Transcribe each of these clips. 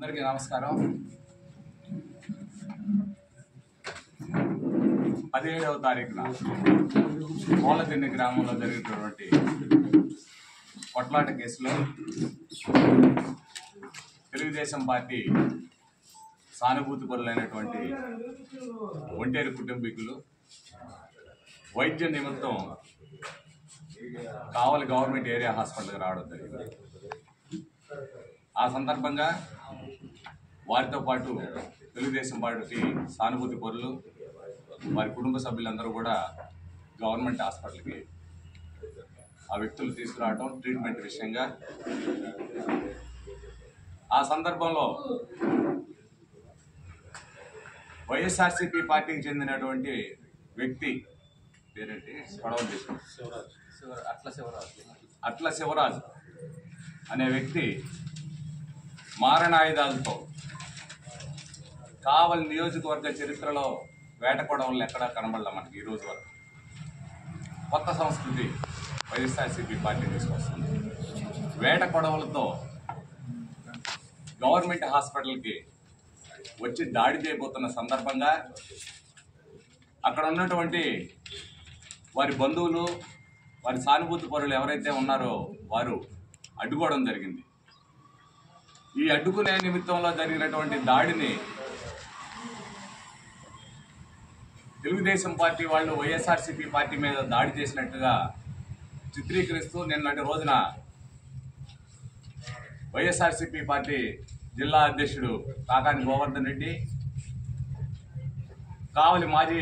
అందరికీ నమస్కారం. 17వ తారీఖున కోలదిన్నె గ్రామంలో జరిగినటువంటి కొట్లాట కేసులో తెలుగుదేశం పార్టీ సానుభూతి పరులైనటువంటి ఒంటేరు కుటుంబీకులు వైద్య నిమిత్తం కావలి గవర్నమెంట్ ఏరియా హాస్పిటల్కి రావడం జరిగింది. ఆ సందర్భంగా వారితో పాటు తెలుగుదేశం పార్టీ సానుభూతి పరులు వారి కుటుంబ సభ్యులందరూ కూడా గవర్నమెంట్ హాస్పిటల్కి ఆ వ్యక్తులు తీసుకురావడం ట్రీట్మెంట్ విషయంగా. ఆ సందర్భంలో వైఎస్ఆర్సీపీ పార్టీకి చెందినటువంటి వ్యక్తి పేరేంటి అట్ల శివరాజు అనే వ్యక్తి మారణాయుధాలతో కావలి నియోజకవర్గ చరిత్రలో వేట కొడవలు ఎక్కడా కనబడలే మనకి ఈ రోజు వరకు. కొత్త సంస్కృతి వైఎస్ఆర్సీపీ పార్టీ తీసుకొస్తుంది. వేట కొడవలతో గవర్నమెంట్ హాస్పిటల్కి వచ్చి దాడి చేయబోతున్న సందర్భంగా అక్కడ ఉన్నటువంటి వారి బంధువులు వారి సానుభూతి పరులు ఎవరైతే ఉన్నారో వారు అడ్డుకోవడం జరిగింది. ఈ అడ్డుకునే నిమిత్తంలో జరిగినటువంటి దాడిని తెలుగుదేశం పార్టీ వాళ్ళు వైఎస్ఆర్సీపీ పార్టీ మీద దాడి చేసినట్టుగా చిత్రీకరిస్తూ నిన్నటి రోజున వైఎస్ఆర్సీపీ పార్టీ జిల్లా అధ్యక్షుడు కాకాని గోవర్ధన్ రెడ్డి, కావలి మాజీ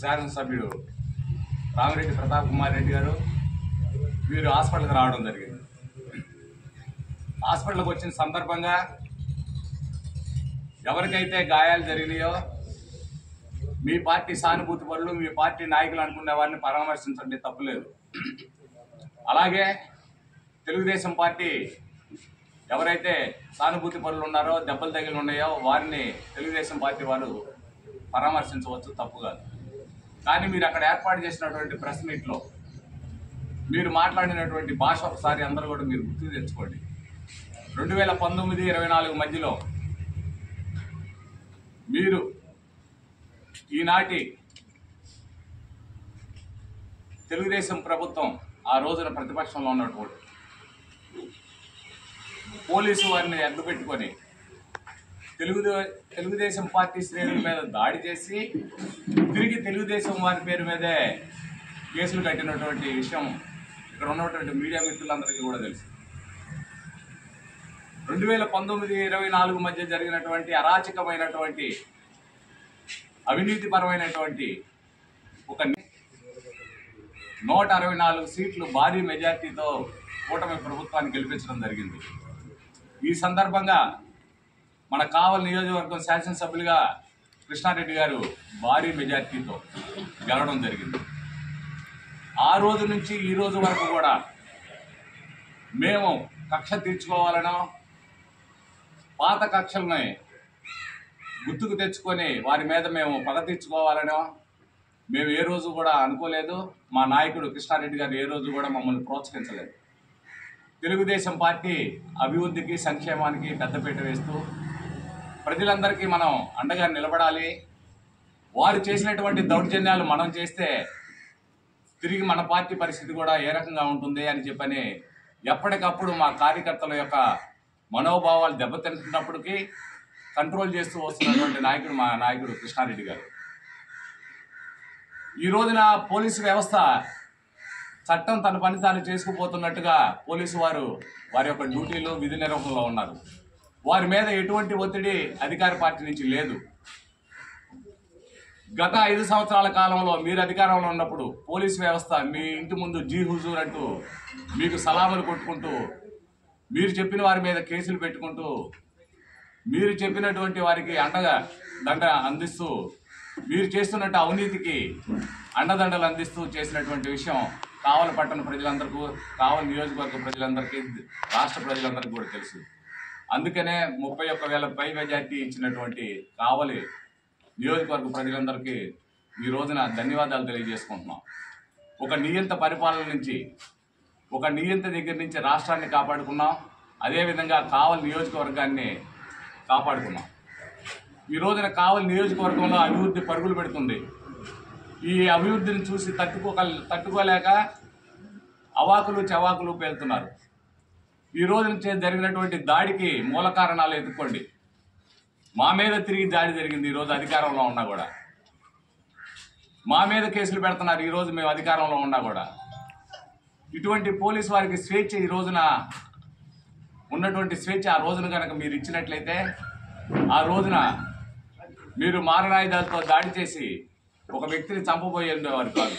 శాసనసభ్యుడు రామిరెడ్డి ప్రతాప్ కుమార్ రెడ్డి గారు వీరు హాస్పిటల్కి రావడం జరిగింది. హాస్పిటల్కి వచ్చిన సందర్భంగా ఎవరికైతే గాయాలు జరిగినాయో మీ పార్టీ సానుభూతి పరులు మీ పార్టీ నాయకులు అనుకునే వారిని పరామర్శించండి, తప్పులేదు. అలాగే తెలుగుదేశం పార్టీ ఎవరైతే సానుభూతి పరులు ఉన్నారో దెబ్బలు తగిలి ఉన్నాయో వారిని తెలుగుదేశం పార్టీ వారు పరామర్శించవచ్చు, తప్పు కాదు. కానీ మీరు అక్కడ ఏర్పాటు చేసినటువంటి ప్రెస్ మీట్లో మీరు మాట్లాడినటువంటి భాష ఒకసారి అందరూ కూడా మీరు గుర్తు తెచ్చుకోండి. 2019-24 మధ్యలో మీరు ఈనాటి తెలుగుదేశం ప్రభుత్వం ఆ రోజున ప్రతిపక్షంలో ఉన్నటువంటి పోలీసు వారిని అడ్డుపెట్టుకొని తెలుగుదేశం పార్టీ శ్రేణుల మీద దాడి చేసి తిరిగి తెలుగుదేశం వారి పేరు మీదే కేసులు కట్టినటువంటి విషయం ఇక్కడ ఉన్నటువంటి మీడియా మిత్రులందరికీ కూడా తెలుసు. 2019-24 మధ్య జరిగినటువంటి అరాచకమైనటువంటి అవినీతిపరమైనటువంటి ఒక 164 సీట్లు భారీ మెజార్టీతో కూటమి ప్రభుత్వాన్ని గెలిపించడం జరిగింది. ఈ సందర్భంగా మన కావలి నియోజకవర్గం శాసనసభ్యులుగా కృష్ణారెడ్డి గారు భారీ మెజార్టీతో గెలవడం జరిగింది. ఆ రోజు నుంచి ఈ రోజు వరకు కూడా మేము కక్ష తీర్చుకోవాలనో పాత కక్షల్ని గుర్తుకు తెచ్చుకొని వారి మీద మేము పగ తీర్చుకోవాలనో మేము ఏ రోజు కూడా అనుకోలేదు. మా నాయకుడు కృష్ణారెడ్డి గారు ఏ రోజు కూడా మమ్మల్ని ప్రోత్సహించలేదు. తెలుగుదేశం పార్టీ అభివృద్ధికి సంక్షేమానికి పెద్దపీట వేస్తూ ప్రజలందరికీ మనం అండగా నిలబడాలి. వారు చేసినటువంటి దౌర్జన్యాలు మనం చేస్తే తిరిగి మన పార్టీ పరిస్థితి కూడా ఏ రకంగా ఉంటుంది అని చెప్పని ఎప్పటికప్పుడు మా కార్యకర్తల యొక్క మనోభావాలు దెబ్బతింటున్నప్పటికీ కంట్రోల్ చేస్తూ వస్తున్నటువంటి నాయకుడు మా నాయకుడు కృష్ణారెడ్డి గారు. ఈ రోజున పోలీసు వ్యవస్థ చట్టం తన పని తాను చేసుకుపోతున్నట్టుగా పోలీసు వారు వారి యొక్క డ్యూటీలు విధి నిర్వహణలో ఉన్నారు. వారి మీద ఎటువంటి ఒత్తిడి అధికార పార్టీ నుంచి లేదు. గత 5 సంవత్సరాల కాలంలో మీరు అధికారంలో ఉన్నప్పుడు పోలీసు వ్యవస్థ మీ ఇంటి ముందు జీ హుజూర్ అంటూ మీకు సలాములు కొట్టుకుంటూ మీరు చెప్పిన వారి మీద కేసులు పెట్టుకుంటూ మీరు చెప్పినటువంటి వారికి దండ అందిస్తూ మీరు చేస్తున్నట్టు అవినీతికి అండదండలు అందిస్తూ చేసినటువంటి విషయం కావలి పట్టణ ప్రజలందరికీ, కావలి నియోజకవర్గ ప్రజలందరికీ, రాష్ట్ర ప్రజలందరికీ కూడా తెలుసు. అందుకనే 31,000 పై మెజార్టీ ఇచ్చినటువంటి కావలి నియోజకవర్గ ప్రజలందరికీ ఈ రోజున ధన్యవాదాలు తెలియజేసుకుంటున్నాం. ఒక నియంత పరిపాలన నుంచి, ఒక నియంత దగ్గర నుంచి రాష్ట్రాన్ని కాపాడుకున్నాం. అదేవిధంగా కావలి నియోజకవర్గాన్ని కాపాడుకున్నాం. ఈ రోజున కావలి నియోజకవర్గంలో అభివృద్ధి పరుగులు పెడుతుంది. ఈ అభివృద్ధిని చూసి తట్టుకోలేక అవాకులు చవాకులు పేలుతున్నారు. ఈ రోజు నుంచి జరిగినటువంటి దాడికి మూల కారణాలు ఎత్తుక్కోండి. మా మీద తిరిగి దాడి జరిగింది. ఈరోజు అధికారంలో ఉన్నా కూడా మా మీద కేసులు పెడుతున్నారు. ఈరోజు మేము అధికారంలో ఉన్నా కూడా ఇటువంటి పోలీసు వారికి స్వేచ్ఛ ఈ రోజున ఉన్నటువంటి స్వేచ్ఛ ఆ రోజున కనుక మీరు ఇచ్చినట్లయితే ఆ రోజున మీరు మారణాయుధాలతో దాడి చేసి ఒక వ్యక్తిని చంపబోయేవారు కాదు.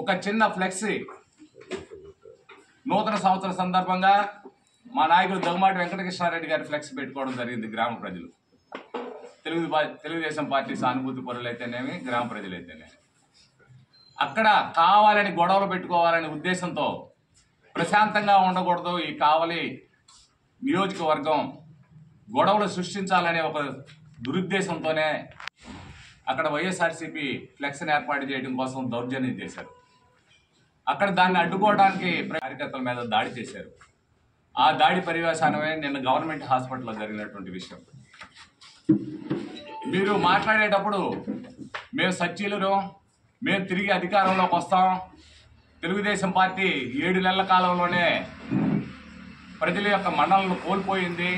ఒక చిన్న ఫ్లెక్సీ నూతన సంవత్సర సందర్భంగా మా నాయకుడు దగ్గుమాటి వెంకటకృష్ణారెడ్డి గారి ఫ్లెక్స్ పెట్టుకోవడం జరిగింది. గ్రామ ప్రజలు, తెలుగుదేశం పార్టీ సానుభూతి పరులు అయితేనేమి, గ్రామ ప్రజలైతేనేమి అక్కడ కావాలని గొడవలు పెట్టుకోవాలనే ఉద్దేశంతో ప్రశాంతంగా ఉండకూడదు. ఈ కావలి నియోజకవర్గం గొడవలు సృష్టించాలనే ఒక దురుద్దేశంతోనే అక్కడ వైఎస్ఆర్సీపీ ఫ్లెక్స్ని ఏర్పాటు చేయడం కోసం దౌర్జన్యం చేశారు. అక్కడ దాన్ని అడ్డుకోవడానికి కార్యకర్తల మీద దాడి చేశారు. ఆ దాడి పర్యవసానమే నిన్న గవర్నమెంట్ హాస్పిటల్లో జరిగినటువంటి విషయం. మీరు మాట్లాడేటప్పుడు మేము సచ్చీలును, మేము తిరిగి అధికారంలోకి వస్తాం, తెలుగుదేశం పార్టీ 7 నెలల కాలంలోనే ప్రజల యొక్క మన్ననలను కోల్పోయింది.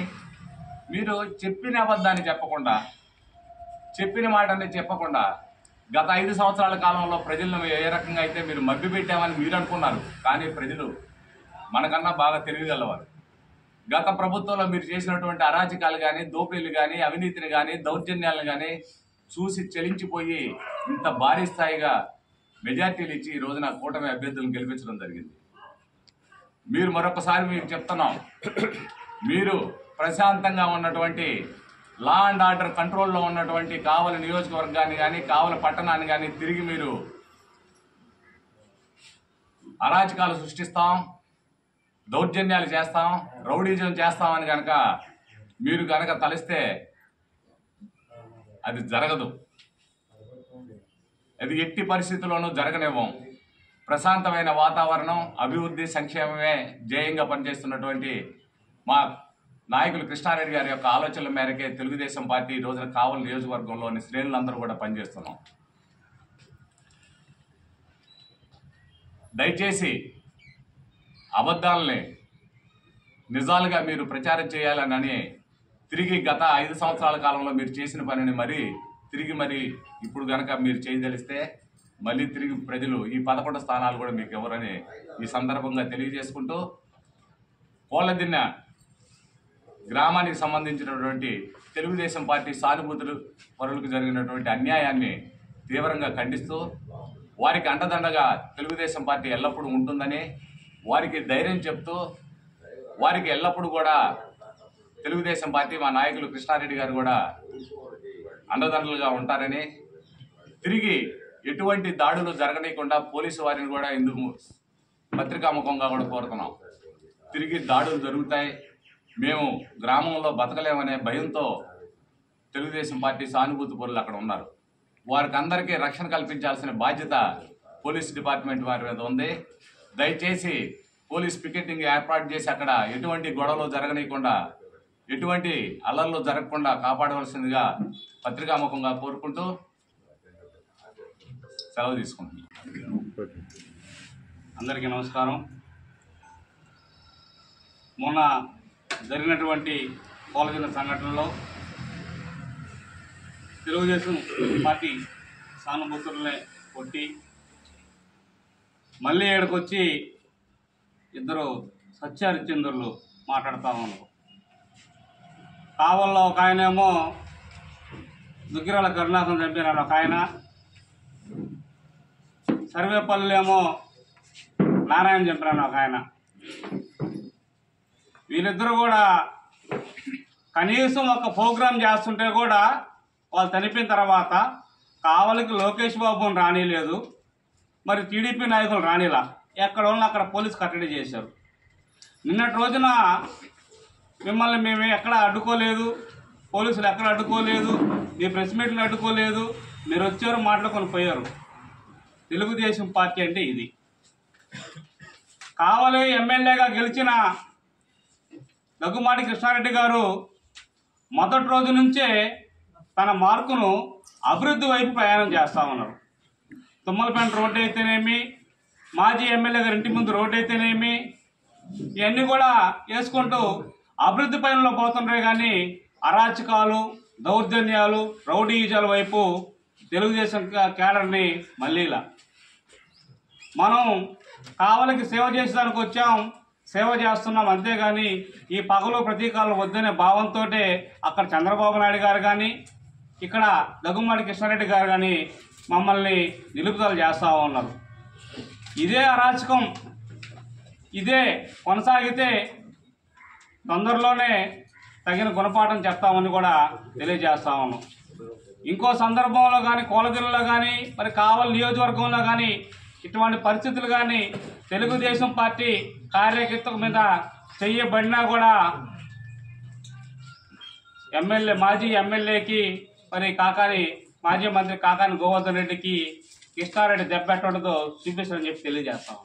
మీరు చెప్పిన అబద్ధాన్ని చెప్పకుండా, చెప్పిన మాటని చెప్పకుండా గత 5 సంవత్సరాల కాలంలో ప్రజలను ఏ రకంగా అయితే మీరు మభ్యపెట్టామని మీరు అనుకున్నారు. కానీ ప్రజలు మనకన్నా బాగా తెలియగలవారు. గత ప్రభుత్వంలో మీరు చేసినటువంటి అరాచకాలు కానీ, దోపిడీలు కానీ, అవినీతిని కానీ, దౌర్జన్యాలను కానీ చూసి చలించిపోయి ఇంత భారీ స్థాయిగా మెజార్టీలు ఇచ్చి ఈ రోజున కూటమి అభ్యర్థులను గెలిపించడం జరిగింది. మీరు మరొకసారి మీకు చెప్తున్నాం, మీరు ప్రశాంతంగా ఉన్నటువంటి లా అండ్ ఆర్డర్ కంట్రోల్లో ఉన్నటువంటి కావలి నియోజకవర్గాన్ని కానీ, కావలి పట్టణాన్ని కానీ తిరిగి మీరు అరాచకాలు సృష్టిస్తాం, దౌర్జన్యాలు చేస్తాం, రౌడీజం చేస్తామని కనుక మీరు కనుక తలిస్తే అది జరగదు. అది ఎట్టి పరిస్థితుల్లోనూ జరగనివ్వం. ప్రశాంతమైన వాతావరణం, అభివృద్ధి, సంక్షేమమే ధ్యేయంగా పనిచేస్తున్నటువంటి మా నాయకులు కృష్ణారెడ్డి గారి యొక్క ఆలోచనల మేరకే తెలుగుదేశం పార్టీ ఈ రోజున కావలి నియోజకవర్గంలోని శ్రేణులందరూ కూడా పనిచేస్తున్నాం. దయచేసి అబద్ధాలని నిజాలుగా మీరు ప్రచారం చేయాలని తిరిగి గత 5 సంవత్సరాల కాలంలో మీరు చేసిన పనిని తిరిగి ఇప్పుడు కనుక మీరు చేయదలిస్తే మళ్ళీ తిరిగి ప్రజలు ఈ 11 స్థానాలు కూడా మీకు ఎవరని ఈ సందర్భంగా తెలియజేసుకుంటూ, కోళ్ళదిన్న గ్రామానికి సంబంధించినటువంటి తెలుగుదేశం పార్టీ సానుభూతులు పరులకు జరిగినటువంటి అన్యాయాన్ని తీవ్రంగా ఖండిస్తూ, వారికి అండదండగా తెలుగుదేశం పార్టీ ఎల్లప్పుడూ ఉంటుందని వారికి ధైర్యం చెప్తూ, వారికి ఎల్లప్పుడూ కూడా తెలుగుదేశం పార్టీ మా నాయకులు కృష్ణారెడ్డి గారు కూడా అండదండలుగా ఉంటారని, తిరిగి ఎటువంటి దాడులు జరగనీయకుండా పోలీసు వారిని కూడా ఇందుకు పత్రికాముఖంగా కూడా కోరుతున్నాం. తిరిగి దాడులు జరుగుతాయి, మేము గ్రామంలో బతకలేమనే భయంతో తెలుగుదేశం పార్టీ సానుభూతి పరులు అక్కడ ఉన్నారు. వారికి అందరికీ రక్షణ కల్పించాల్సిన బాధ్యత పోలీస్ డిపార్ట్మెంట్ వారి మీద ఉంది. దయచేసి పోలీస్ పికెటింగ్ ఏర్పాటు చేసి అక్కడ ఎటువంటి గొడవలు జరగనీయకుండా, ఎటువంటి అల్లర్లు జరగకుండా కాపాడవలసిందిగా పత్రికాముఖంగా కోరుకుంటూ సెలవు తీసుకుంటున్నాను. అందరికీ నమస్కారం. మొన్న జరిగినటువంటి కోళ్ళదిన్న సంఘటనలో తెలుగుదేశం పార్టీ సానుభూతులనే కొట్టి మళ్ళీ ఏడకొచ్చి ఇద్దరు సత్యహరిశ్చంద్రులు మాట్లాడుతూ ఉన్నారు. కావల్లో ఒక ఆయనేమో దుగ్గిరాల కరుణాకరం చంపినారు ఒక ఆయన, సర్వేపల్లిలో నారాయణ చంపినారు ఒక ఆయన. వీళ్ళిద్దరూ కూడా కనీసం ఒక ప్రోగ్రాం చేస్తుంటే కూడా వాళ్ళు చనిపోయిన తర్వాత కావలికి లోకేష్ బాబుని రానిలేదు, మరి టీడీపీ నాయకులు రానిలా, ఎక్కడ ఉన్న అక్కడ పోలీసు కట్టడి చేశారు. నిన్నటి రోజున మిమ్మల్ని మేము ఎక్కడ అడ్డుకోలేదు, పోలీసులు ఎక్కడ అడ్డుకోలేదు, మీ ప్రెస్ మీట్లు అడ్డుకోలేదు, మీరు వచ్చారు మాట్లాడుకొని పోయారు. తెలుగుదేశం పార్టీ అంటే ఇది. కావలి ఎమ్మెల్యేగా గెలిచిన దగ్గుమాటి కృష్ణారెడ్డి గారు మొదటి రోజు నుంచే తన మార్కును అభివృద్ధి వైపు ప్రయాణం చేస్తూ ఉన్నారు. తుమ్మలపేంట రోడ్డు అయితేనేమి, మాజీ ఎమ్మెల్యే గారి ఇంటి ముందు రోడ్డు అయితేనేమి, ఇవన్నీ కూడా వేసుకుంటూ అభివృద్ధి పైనలో పోతుండే కానీ అరాచకాలు, దౌర్జన్యాలు, రౌడీజాల వైపు తెలుగుదేశం క్యాడర్ని మళ్ళీలా మనం కావలికి సేవ చేసేదానికి వచ్చాం, సేవ చేస్తున్నాం, అంతేగాని ఈ పగలు ప్రతీకాలు వద్దనే భావంతో అక్కడ చంద్రబాబు నాయుడు గారు కానీ ఇక్కడ దగ్గుమాటి కృష్ణారెడ్డి గారు కానీ మమ్మల్ని నిలుపుదల చేస్తూ ఉన్నారు. ఇదే అరాచకం ఇదే కొనసాగితే తొందరలోనే తగిన గుణపాఠం చెప్తామని కూడా తెలియజేస్తా ఉన్నాం. ఇంకో సందర్భంలో కానీ కోలగిరిలో కానీ మరి కావలి నియోజకవర్గంలో కానీ ఇటువంటి పరిస్థితులు కానీ తెలుగుదేశం పార్టీ కార్యకర్తల మీద చెయ్యబడినా కూడా మాజీ ఎమ్మెల్యేకి మరి మాజీ మంత్రి కాకాని గోవర్ధన్ రెడ్డికి కృష్ణారెడ్డి దెబ్బెట్టడంతో చూపిస్తారని చెప్పి తెలియజేస్తాం.